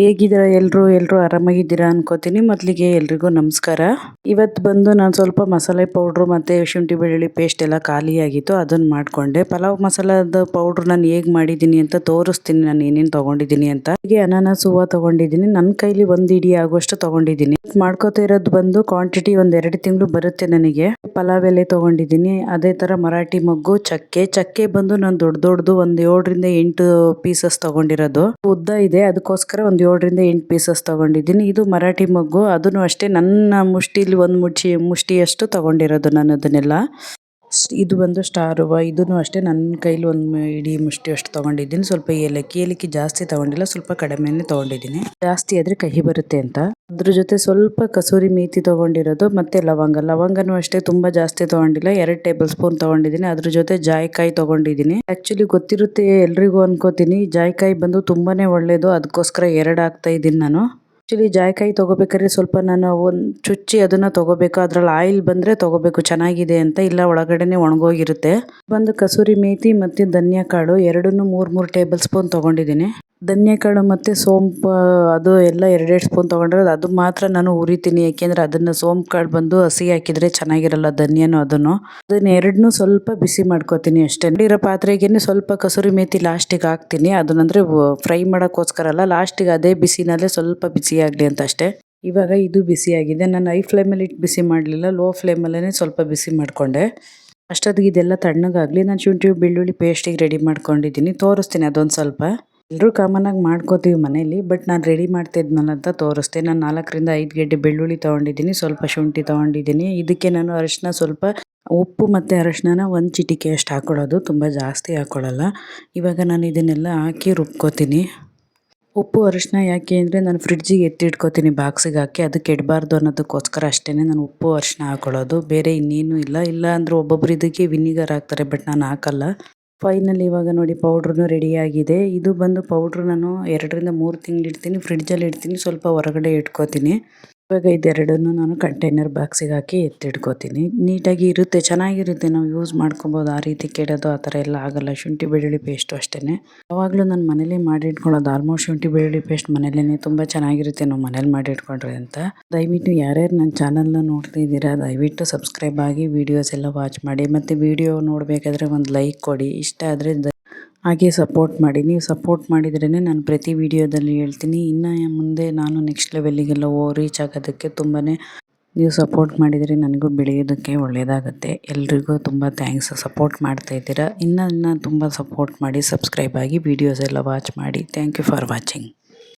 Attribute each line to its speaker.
Speaker 1: ಹೇಗಿದ್ದೀರಾ ಎಲ್ಲರೂ ಆರಾಮಾಗಿದ್ದೀರಾ ಅನ್ಕೋತೀನಿ. ಮೊದಲಿಗೆ ಎಲ್ರಿಗೂ ನಮಸ್ಕಾರ. ಇವತ್ತು ಬಂದು ನಾನು ಸ್ವಲ್ಪ ಮಸಾಲೆ ಪೌಡ್ರು ಮತ್ತು ಶುಂಠಿ ಬೆಳ್ಳುಳ್ಳಿ ಪೇಸ್ಟ್ ಎಲ್ಲ ಖಾಲಿಯಾಗಿತ್ತು, ಅದನ್ನು ಮಾಡಿಕೊಂಡೆ. ಪಲಾವ್ ಮಸಾಲದ ಪೌಡ್ರು ನಾನು ಹೇಗೆ ಮಾಡಿದ್ದೀನಿ ಅಂತ ತೋರಿಸ್ತೀನಿ, ನಾನು ಏನೇನು ತೊಗೊಂಡಿದ್ದೀನಿ ಅಂತ. ಹೀಗೆ ಅನಾನಸ್ ಹೂವು ತೊಗೊಂಡಿದ್ದೀನಿ, ನನ್ನ ಕೈಲಿ ಒಂದು ಇಡೀ ಆಗುವಷ್ಟು ತೊಗೊಂಡಿದ್ದೀನಿ. ಮಾಡ್ಕೋತಾ ಇರೋದು ಬಂದು ಕ್ವಾಂಟಿಟಿ ಒಂದು 2 ತಿಂಗಳು ಬರುತ್ತೆ ನನಗೆ. ಪಲಾವ್ ಎಲೆ ತೊಗೊಂಡಿದ್ದೀನಿ, ಅದೇ ಥರ ಮರಾಠಿ ಮೊಗ್ಗು, ಚಕ್ಕೆ ಬಂದು ನಾನು ದೊಡ್ಡದು ಒಂದು 7ರಿಂದ 8 ಪೀಸಸ್ ತೊಗೊಂಡಿರೋದು. ಉದ್ದ ಇದೆ, ಅದಕ್ಕೋಸ್ಕರ ಒಂದು 7ರಿಂದ 8 ಪೀಸಸ್ ತೊಗೊಂಡಿದ್ದೀನಿ. ಇದು ಮರಾಠಿ ಮೊಗ್ಗು, ಅದನ್ನು ಅಷ್ಟೇ ನನ್ನ ಮುಷ್ಟಿಲಿ ಒಂದು ಮುಷ್ಟಿಯಷ್ಟು ತೊಗೊಂಡಿರೋದು ನಾನು ಅದನ್ನೆಲ್ಲ. ಇದು ಬಂದು ಸ್ಟಾರ್ ಹೂವು, ಇದನ್ನು ಅಷ್ಟೇ ನನ್ನ ಕೈಲಿ ಒಂದು ಇಡೀ ಮುಷ್ಟಿಯಷ್ಟು ತೊಗೊಂಡಿದ್ದೀನಿ. ಸ್ವಲ್ಪ ಏಲಕ್ಕಿ ಜಾಸ್ತಿ ತೊಗೊಂಡಿಲ್ಲ, ಸ್ವಲ್ಪ ಕಡಿಮೆನೇ ತೊಗೊಂಡಿದ್ದೀನಿ, ಜಾಸ್ತಿ ಆದರೆ ಕಹಿ ಬರುತ್ತೆ ಅಂತ. ಅದ್ರ ಜೊತೆ ಸ್ವಲ್ಪ ಕಸೂರಿ ಮೇಥಿ ತೊಗೊಂಡಿರೋದು, ಮತ್ತು ಲವಂಗನೂ ಅಷ್ಟೇ ತುಂಬ ಜಾಸ್ತಿ ತೊಗೊಂಡಿಲ್ಲ, 2 ಟೇಬಲ್ ಸ್ಪೂನ್ ತೊಗೊಂಡಿದ್ದೀನಿ. ಅದ್ರ ಜೊತೆ ಜಾಯಿಕಾಯಿ ತೊಗೊಂಡಿದ್ದೀನಿ. ಆ್ಯಕ್ಚುಲಿ ಗೊತ್ತಿರುತ್ತೆ ಎಲ್ರಿಗೂ ಅನ್ಕೋತೀನಿ, ಜಾಯಿಕಾಯಿ ಬಂದು ತುಂಬಾ ಒಳ್ಳೆಯದು, ಅದಕ್ಕೋಸ್ಕರ 2 ಹಾಕ್ತಾ ಇದ್ದೀನಿ ನಾನು. ಆ್ಯಕ್ಚುಲಿ ಜಾಯಿಕಾಯಿ ತೊಗೋಬೇಕಾದ್ರೆ ಸ್ವಲ್ಪ ನಾನು ಒಂದು ಚುಚ್ಚಿ ಅದನ್ನು ತೊಗೋಬೇಕು, ಅದ್ರಲ್ಲಿ ಆಯಿಲ್ ಬಂದರೆ ತೊಗೋಬೇಕು ಚೆನ್ನಾಗಿದೆ ಅಂತ, ಇಲ್ಲ ಒಳಗಡೆನೆ ಒಣಗೋಗಿರುತ್ತೆ. ಬಂದು ಕಸೂರಿ ಮೇಥಿ ಮತ್ತು ಧನಿಯಾ ಕಾಳು ಎರಡನ್ನೂ 3 ಟೇಬಲ್ ಸ್ಪೂನ್ ತೊಗೊಂಡಿದ್ದೀನಿ. ಧನಿಯಾ ಕಾಳು ಮತ್ತು ಸೋಂಪು ಅದು ಎಲ್ಲ 2 ಸ್ಪೂನ್ ತೊಗೊಂಡಿರೋದು, ಅದು ಮಾತ್ರ ನಾನು ಹುರಿತೀನಿ, ಯಾಕೆಂದರೆ ಅದನ್ನು ಸೋಂಪು ಕಾಳು ಬಂದು ಹಸಿ ಹಾಕಿದರೆ ಚೆನ್ನಾಗಿರಲ್ಲ, ಧನಿಯಾನು ಅದನ್ನು ಎರಡನ್ನೂ ಸ್ವಲ್ಪ ಬಿಸಿ ಮಾಡ್ಕೋತೀನಿ ಅಷ್ಟೇ. ಇರೋ ಪಾತ್ರೆಗೇ ಸ್ವಲ್ಪ ಕಸೂರಿ ಮೇಥಿ ಲಾಸ್ಟಿಗೆ ಹಾಕ್ತೀನಿ, ಅದನ್ನಂದರೆ ಫ್ರೈ ಮಾಡೋಕ್ಕೋಸ್ಕರ ಅಲ್ಲ, ಲಾಸ್ಟಿಗೆ ಅದೇ ಬಿಸಿನಲ್ಲೇ ಸ್ವಲ್ಪ ಬಿಸಿ ಆಗಲಿ ಅಂತ ಅಷ್ಟೇ. ಇವಾಗ ಇದು ಬಿಸಿಯಾಗಿದೆ, ನಾನು ಹೈ ಫ್ಲೇಮಲ್ಲಿ ಇಟ್ಟು ಬಿಸಿ ಮಾಡಲಿಲ್ಲ, ಲೋ ಫ್ಲೇಮಲ್ಲೇ ಸ್ವಲ್ಪ ಬಿಸಿ ಮಾಡಿಕೊಂಡೆ. ಅಷ್ಟೊತ್ತಿಗೆ ಇದೆಲ್ಲ ತಣ್ಣಗಾಗಲಿ. ನಾನು ಶುಂಠಿ ಬೆಳ್ಳುಳ್ಳಿ ಪೇಸ್ಟಿಗೆ ರೆಡಿ ಮಾಡ್ಕೊಂಡಿದ್ದೀನಿ, ತೋರಿಸ್ತೀನಿ ಅದೊಂದು ಸ್ವಲ್ಪ. ಎಲ್ಲರೂ ಕಾಮನಾಗಿ ಮಾಡ್ಕೋತೀವಿ ಮನೇಲಿ, ಬಟ್ ನಾನು ರೆಡಿ ಮಾಡ್ತಿದ್ನಲ್ಲ ಅಂತ ತೋರಿಸ್ತೆ. ನಾನು 4ರಿಂದ 5 ಗೆಡ್ಡೆ ಬೆಳ್ಳುಳ್ಳಿ ತೊಗೊಂಡಿದ್ದೀನಿ, ಸ್ವಲ್ಪ ಶುಂಠಿ ತೊಗೊಂಡಿದ್ದೀನಿ. ಇದಕ್ಕೆ ನಾನು ಅರಿಶಿನ, ಸ್ವಲ್ಪ ಉಪ್ಪು ಮತ್ತು ಅರಿಶಿನ 1 ಚಿಟಿಕೆಯಷ್ಟು ಹಾಕ್ಕೊಳ್ಳೋದು, ತುಂಬ ಜಾಸ್ತಿ ಹಾಕ್ಕೊಳ್ಳಲ್ಲ. ಇವಾಗ ನಾನು ಇದನ್ನೆಲ್ಲ ಹಾಕಿ ರುಬ್ಕೋತೀನಿ. ಉಪ್ಪು ಅರಿಶಿನ ಯಾಕೆ ಅಂದರೆ ನಾನು ಫ್ರಿಡ್ಜಿಗೆ ಎತ್ತಿಟ್ಕೋತೀನಿ ಬಾಕ್ಸಿಗೆ ಹಾಕಿ, ಅದು ಕೆಡಬಾರ್ದು ಅನ್ನೋದಕ್ಕೋಸ್ಕರ ಅಷ್ಟೇ ನಾನು ಉಪ್ಪು ಅರಿಶಿನ ಹಾಕ್ಕೊಳ್ಳೋದು, ಬೇರೆ ಇನ್ನೇನು ಇಲ್ಲ ಅಂದರೆ ಒಬ್ಬೊಬ್ರು ಇದಕ್ಕೆ ವಿನಿಗರ್ ಹಾಕ್ತಾರೆ, ಬಟ್ ನಾನು ಹಾಕಲ್ಲ. ಫೈನಲ್ ಇವಾಗ ನೋಡಿ ಪೌಡ್ರೂ ರೆಡಿಯಾಗಿದೆ. ಇದು ಬಂದು ಪೌಡ್ರು ನಾನು 2ರಿಂದ 3 ತಿಂಗಳು ಇಡ್ತೀನಿ, ಫ್ರಿಡ್ಜಲ್ಲಿ ಇಡ್ತೀನಿ, ಸ್ವಲ್ಪ ಹೊರಗಡೆ ಇಟ್ಕೋತೀನಿ. ಇವಾಗ ಇದೆರಡನ್ನೂ ನಾನು ಕಂಟೈನರ್ ಬಾಕ್ಸಿಗೆ ಹಾಕಿ ಎತ್ತಿಟ್ಕೋತೀನಿ. ನೀಟಾಗಿ ಇರುತ್ತೆ, ಚೆನ್ನಾಗಿರುತ್ತೆ, ನಾವು ಯೂಸ್ ಮಾಡ್ಕೊಬೋದು, ಆ ರೀತಿ ಕೆಡೋದು ಆ ಥರ ಎಲ್ಲ ಆಗಲ್ಲ. ಶುಂಠಿ ಬೆಳ್ಳುಳ್ಳಿ ಪೇಸ್ಟು ಅಷ್ಟೇ ಯಾವಾಗಲೂ ನಾನು ಮನೇಲೇ ಮಾಡಿ ಇಟ್ಕೊಳ್ಳೋದು. ಆಲ್ಮೋಸ್ಟ್ ಶುಂಠಿ ಬೆಳ್ಳುಳ್ಳಿ ಪೇಸ್ಟ್ ಮನೇಲೇ ತುಂಬ ಚೆನ್ನಾಗಿರುತ್ತೆ ನಾವು ಮನೇಲಿ ಮಾಡಿ ಇಟ್ಕೊಂಡ್ರೆ ಅಂತ. ದಯವಿಟ್ಟು ಯಾರ್ಯಾರು ನನ್ನ ಚಾನಲ್ನ ನೋಡ್ತಿದ್ದೀರಾ ದಯವಿಟ್ಟು ಸಬ್ಸ್ಕ್ರೈಬ್ ಆಗಿ ವೀಡಿಯೋಸ್ ಎಲ್ಲ ವಾಚ್ ಮಾಡಿ, ಮತ್ತು ವೀಡಿಯೋ ನೋಡಬೇಕಾದ್ರೆ ಒಂದು ಲೈಕ್ ಕೊಡಿ, ಇಷ್ಟ ಆದರೆ ಹಾಗೆ ಸಪೋರ್ಟ್ ಮಾಡಿ. ನೀವು ಸಪೋರ್ಟ್ ಮಾಡಿದ್ರೇ ನಾನು ಪ್ರತಿ ವಿಡಿಯೋದಲ್ಲಿ ಹೇಳ್ತೀನಿ, ಇನ್ನು ಮುಂದೆ ನಾನು ನೆಕ್ಸ್ಟ್ ಲೆವೆಲ್ಲಿಗೆಲ್ಲ ರೀಚ್ ಆಗೋದಕ್ಕೆ ತುಂಬಾ ನೀವು ಸಪೋರ್ಟ್ ಮಾಡಿದರೆ ನನಗೂ ಬೆಳೆಯೋದಕ್ಕೆ ಒಳ್ಳೆಯದಾಗುತ್ತೆ. ಎಲ್ರಿಗೂ ತುಂಬ ಥ್ಯಾಂಕ್ಸ್, ಸಪೋರ್ಟ್ ಮಾಡ್ತಾಯಿದ್ದೀರಾ. ಇನ್ನು ತುಂಬ ಸಪೋರ್ಟ್ ಮಾಡಿ, ಸಬ್ಸ್ಕ್ರೈಬ್ ಆಗಿ, ವೀಡಿಯೋಸ್ ಎಲ್ಲ ವಾಚ್ ಮಾಡಿ. Thank you for watching.